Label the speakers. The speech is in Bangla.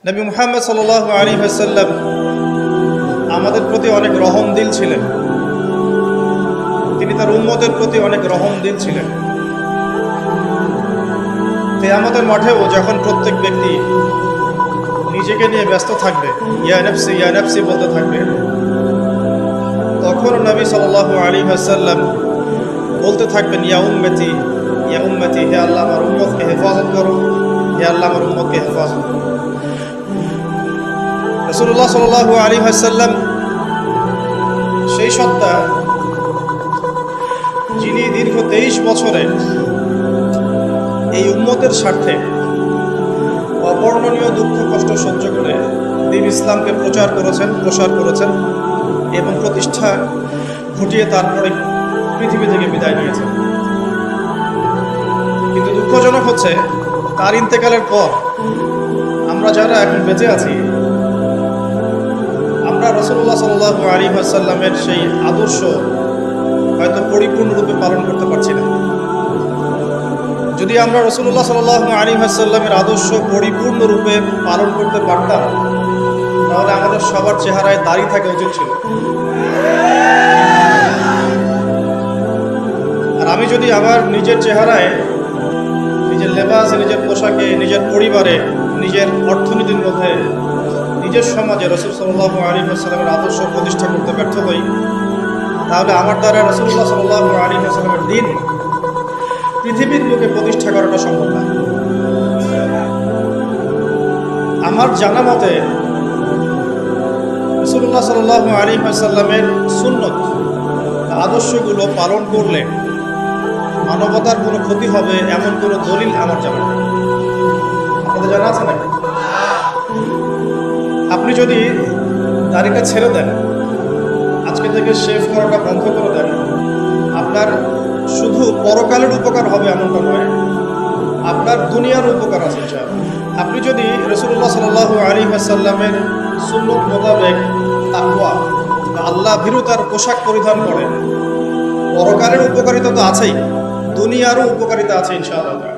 Speaker 1: নবী মুহাম্মদ সাল্লাল্লাহু আলাইহি ওয়াসাল্লাম আমাদের প্রতি অনেক রহমদিল ছিলেন। তিনি তার উম্মতের প্রতি অনেক রহমদিল ছিলেন। কিয়ামতের মাঠেও যখন প্রত্যেক ব্যক্তি নিজেকে নিয়ে ব্যস্ত থাকবে, ইয়া নাফসি বলতে থাকবে, তখন নবী সাল্লাল্লাহু আলাইহি ওয়াসাল্লাম বলতে থাকবেন, ইয়া উম্মতি, হে আল্লাহ আমার উম্মতকে হেফাজত করো, হে আল্লাহ আমার উম্মতকে হেফাজত করো। রাসূলুল্লাহ সাল্লাল্লাহু আলাইহি ওয়াসাল্লাম সেই সত্তা যিনি দীর্ঘ 23 বছরে এই উম্মতের স্বার্থে অবর্ণনীয় দুঃখ কষ্ট সহ্য করে দ্বীন ইসলামকে প্রসার করেছেন এবং প্রতিষ্ঠা ঘটিয়ে তারপরে পৃথিবী থেকে বিদায় নিয়েছেন। কিন্তু দুঃখজনক হচ্ছে তার ইন্তেকালের পর আমরা যারা এখন বেঁচে আছি, আমরা রাসূলুল্লাহ সাল্লাল্লাহু আলাইহি ওয়াসাল্লামের সেই আদর্শ হয়তো পরিপূর্ণরূপে পালন করতে পারছি না। যদি আমরা রাসূলুল্লাহ সাল্লাল্লাহু আলাইহি ওয়াসাল্লামের আদর্শ পরিপূর্ণরূপে পালন করতে পারতাম, তাহলে আমাদের সবার চেহারায় দাড়ি থাকা উচিত ছিল। আর আমি যদি আমার নিজের চেহারায়, নিজের লেবাসে, নিজের পোশাকে, নিজের পরিবারে, নিজের অর্থনীতির মধ্যে, নিজের সমাজে রাসূল সাল্লাল্লাহু আলাইহি ওয়াসাল্লামের আদর্শ প্রতিষ্ঠা করতে ব্যর্থ হই, তাহলে আমার দ্বারা রাসূলুল্লাহ সাল্লাল্লাহু আলাইহি ওয়াসাল্লামের দ্বীন পৃথিবীর বুকে প্রতিষ্ঠা করাটা সম্ভব না। আমার জানা মতে রাসূলুল্লাহ সাল্লাল্লাহু আলাইহি ওয়াসাল্লামের সুন্নত আদর্শগুলো পালন করলে মানবতার কোনো ক্ষতি হবে এমন কোনো দলিল আমার জানা নেই। আপনাদের জানা আছে নাকি? আপনি যদি দাড়িটা ছেড়ে দেন, আজকে থেকে শেভ করাটা বন্ধ করে দেন, আপনার শুধু পরকালের উপকার হবে এমনটা নয়, আপনার দুনিয়ার উপকার আছে। আপনি যদি রাসূলুল্লাহ সাল্লাল্লাহু আলাইহি ওয়াসাল্লামের সুন্নত মোতাবেক তাকওয়া বা আল্লাহ ভীরুতার পোশাক পরিধান করেন, পরকালের উপকারিতা তো আছেই, দুনিয়ারও উপকারিতা আছে ইনশাআল্লাহ।